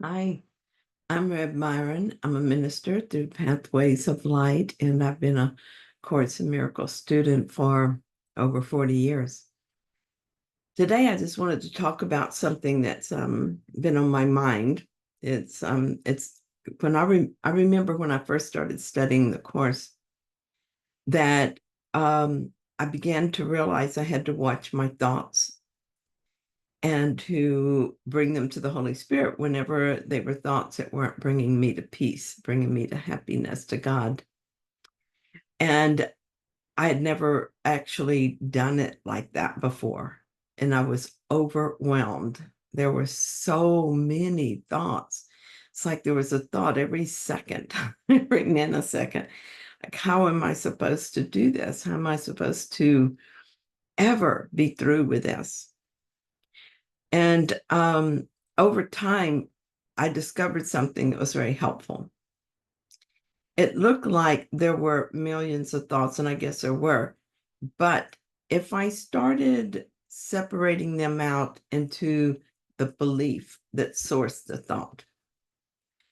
Hi, I'm Rev Myron. I'm a minister through Pathways of Light, and I've been a Course in Miracles student for over 40 years. Today, I just wanted to talk about something that's been on my mind. It's when I remember when I first started studying the course that I began to realize I had to watch my thoughts and to bring them to the Holy Spirit whenever they were thoughts that weren't bringing me to peace, bringing me to happiness, to God. And I had never actually done it like that before. And I was overwhelmed. There were so many thoughts. It's like there was a thought every second, every nanosecond. Like, how am I supposed to do this? How am I supposed to ever be through with this? And over time, I discovered something that was very helpful. It looked like there were millions of thoughts, and I guess there were, but if I started separating them out into the belief that sourced the thought,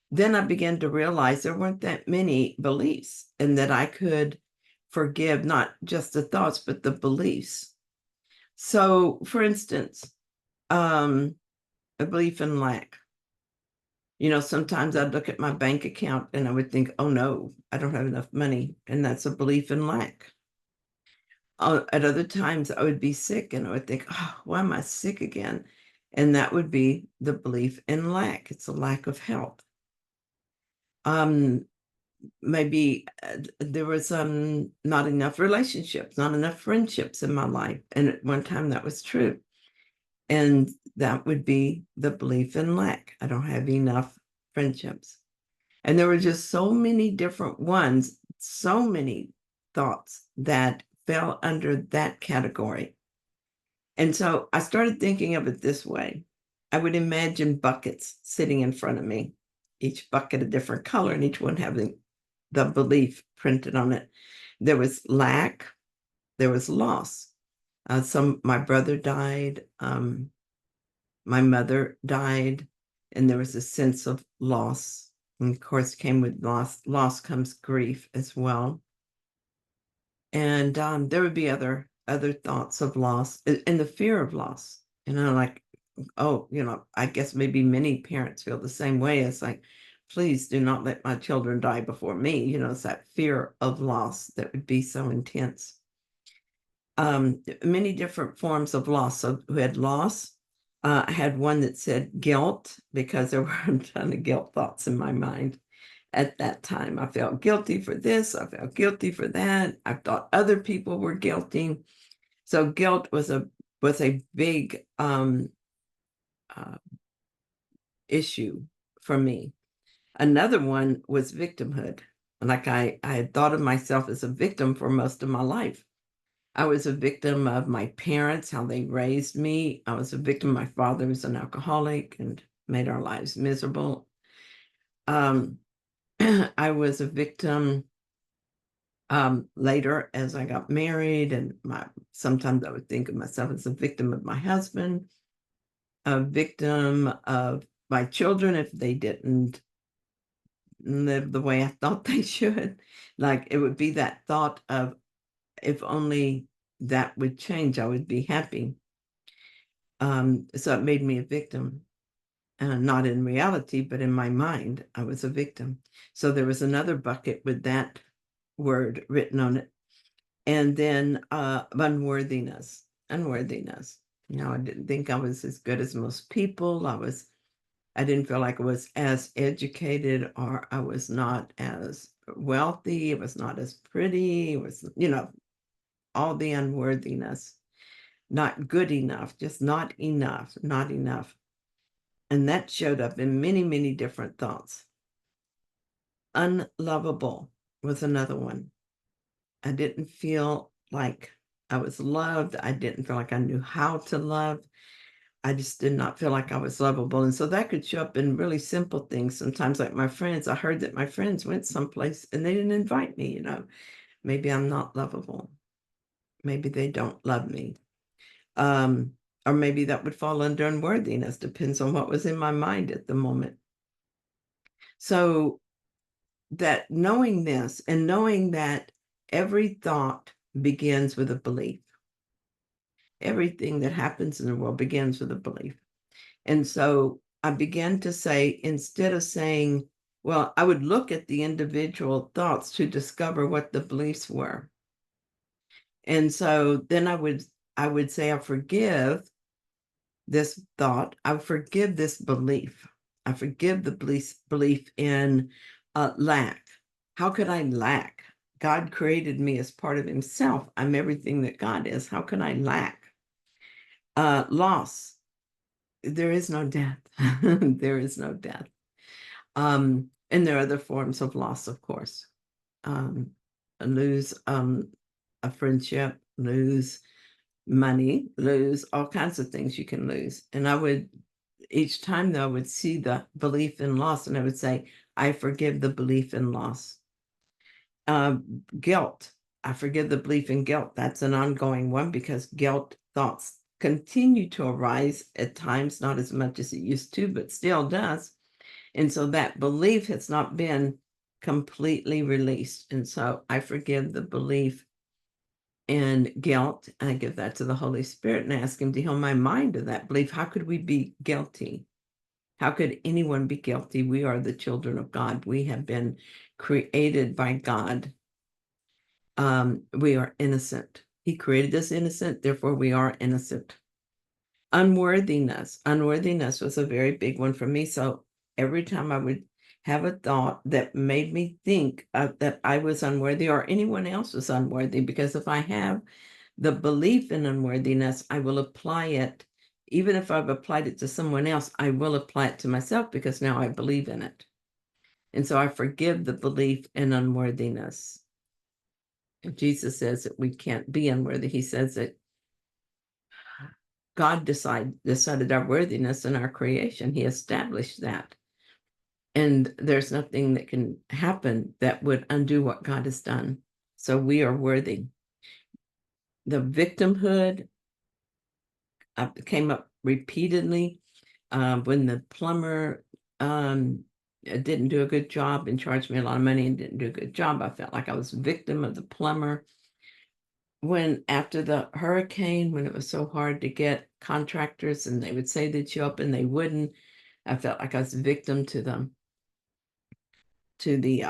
then I began to realize there weren't that many beliefs, and that I could forgive not just the thoughts, but the beliefs. So, for instance, a belief in lack. Sometimes I'd look at my bank account and I would think, oh no, I don't have enough money. And that's a belief in lack. At other times, I would be sick and I would think, oh, why am I sick again? And that would be the belief in lack. It's a lack of health. Maybe there was not enough relationships, not enough friendships in my life. And at one time that was true. And that would be the belief in lack. I don't have enough friendships. And there were just so many different ones, so many thoughts that fell under that category. And so I started thinking of it this way. I would imagine buckets sitting in front of me, each bucket a different color, and each one having the belief printed on it. There was lack, there was loss. My brother died, my mother died, and there was a sense of loss. And of course, came with loss. Loss comes grief as well. And there would be other thoughts of loss and the fear of loss. Like, oh, I guess maybe many parents feel the same way. It's like, please do not let my children die before me. It's that fear of loss that would be so intense. Many different forms of loss. So we had loss. I had one that said guilt, because there were a ton of guilt thoughts in my mind at that time. I felt guilty for this. I felt guilty for that. I thought other people were guilty. So guilt was a big issue for me. Another one was victimhood. Like I had thought of myself as a victim for most of my life. I was a victim of my parents, how they raised me. I was a victim. My father was an alcoholic and made our lives miserable. Um, I was a victim later as I got married, and sometimes I would think of myself as a victim of my husband, a victim of my children if they didn't live the way I thought they should. Like, it would be that thought of, if only that would change, I would be happy. So it made me a victim, not in reality, but in my mind, I was a victim. So there was another bucket with that word written on it. And then unworthiness. I didn't think I was as good as most people. I didn't feel like I was as educated, or I was not as wealthy. It was not as pretty. It was, all the unworthiness. Not good enough, just not enough, not enough. And that showed up in many, many different thoughts. Unlovable was another one. I didn't feel like I was loved. I didn't feel like I knew how to love. I just did not feel like I was lovable. And so that could show up in really simple things. Sometimes, like my friends, I heard that my friends went someplace and they didn't invite me, Maybe I'm not lovable. Maybe they don't love me. Or maybe that would fall under unworthiness, depends on what was in my mind at the moment. So that knowing this and knowing that every thought begins with a belief. Everything that happens in the world begins with a belief. And so I began to say, instead of saying, well, I would look at the individual thoughts to discover what the beliefs were. And so then I would say, I forgive this thought. I forgive this belief. I forgive the belief in lack. How could I lack? God created me as part of himself. I'm everything that God is. How can I lack? Loss. There is no death. There is no death. And there are other forms of loss, of course. Lose a friendship, lose money, lose all kinds of things you can lose. And I would, each time though, I would see the belief in loss and I would say, I forgive the belief in loss. Guilt. I forgive the belief in guilt. That's an ongoing one because guilt thoughts continue to arise at times, not as much as it used to, but still does. And so that belief has not been completely released. And so I forgive the belief in guilt. And I give that to the Holy Spirit and ask him to heal my mind of that belief. How could we be guilty? How could anyone be guilty? We are the children of God. We have been created by God. We are innocent. He created us innocent, therefore we are innocent. Unworthiness. Unworthiness was a very big one for me. So every time I would have a thought that made me think that I was unworthy or anyone else was unworthy, because if I have the belief in unworthiness, I will apply it. Even if I've applied it to someone else, I will apply it to myself because now I believe in it. And so I forgive the belief in unworthiness. Jesus says that we can't be unworthy. He says that God decided our worthiness in our creation. He established that. And there's nothing that can happen that would undo what God has done. So we are worthy. The victimhood came up repeatedly when the plumber didn't do a good job and charged me a lot of money and didn't do a good job. I felt like I was a victim of the plumber. When after the hurricane, when it was so hard to get contractors and they would say they'd show up and they wouldn't, I felt like I was a victim to them, to the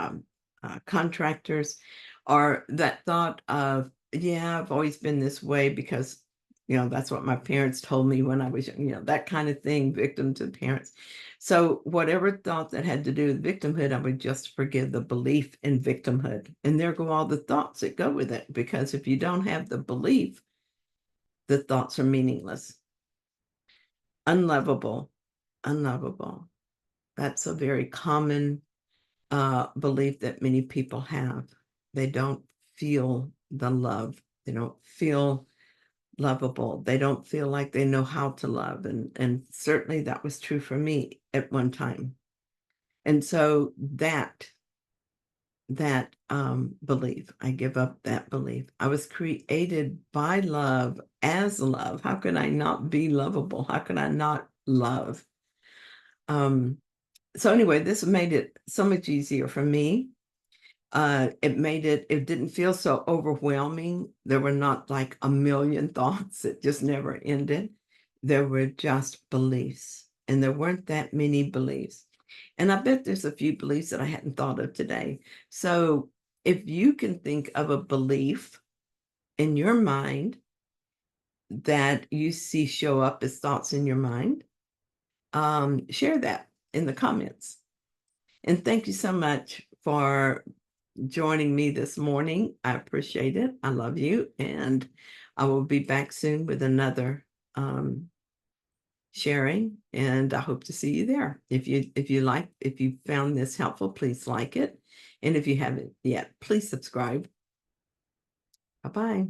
contractors, or that thought of, yeah, I've always been this way because, that's what my parents told me when I was young, that kind of thing, victim to parents. So whatever thought that had to do with victimhood, I would just forgive the belief in victimhood. And there go all the thoughts that go with it, because if you don't have the belief, the thoughts are meaningless. Unlovable, unlovable. That's a very common belief that many people have. They don't feel the love. They don't feel lovable. They don't feel like they know how to love. And certainly that was true for me at one time. And so that belief, I give up that belief. I was created by love, as love. How could I not be lovable? How could I not love? So anyway, this made it so much easier for me. It didn't feel so overwhelming. There were not like a million thoughts that just never ended. There were just beliefs, and there weren't that many beliefs. And I bet there's a few beliefs that I hadn't thought of today. So if you can think of a belief in your mind that you see show up as thoughts in your mind, share that in the comments. And thank you so much for joining me this morning. I appreciate it. I love you. And I will be back soon with another sharing. And I hope to see you there. If you found this helpful, please like it. And if you haven't yet, please subscribe. Bye-bye.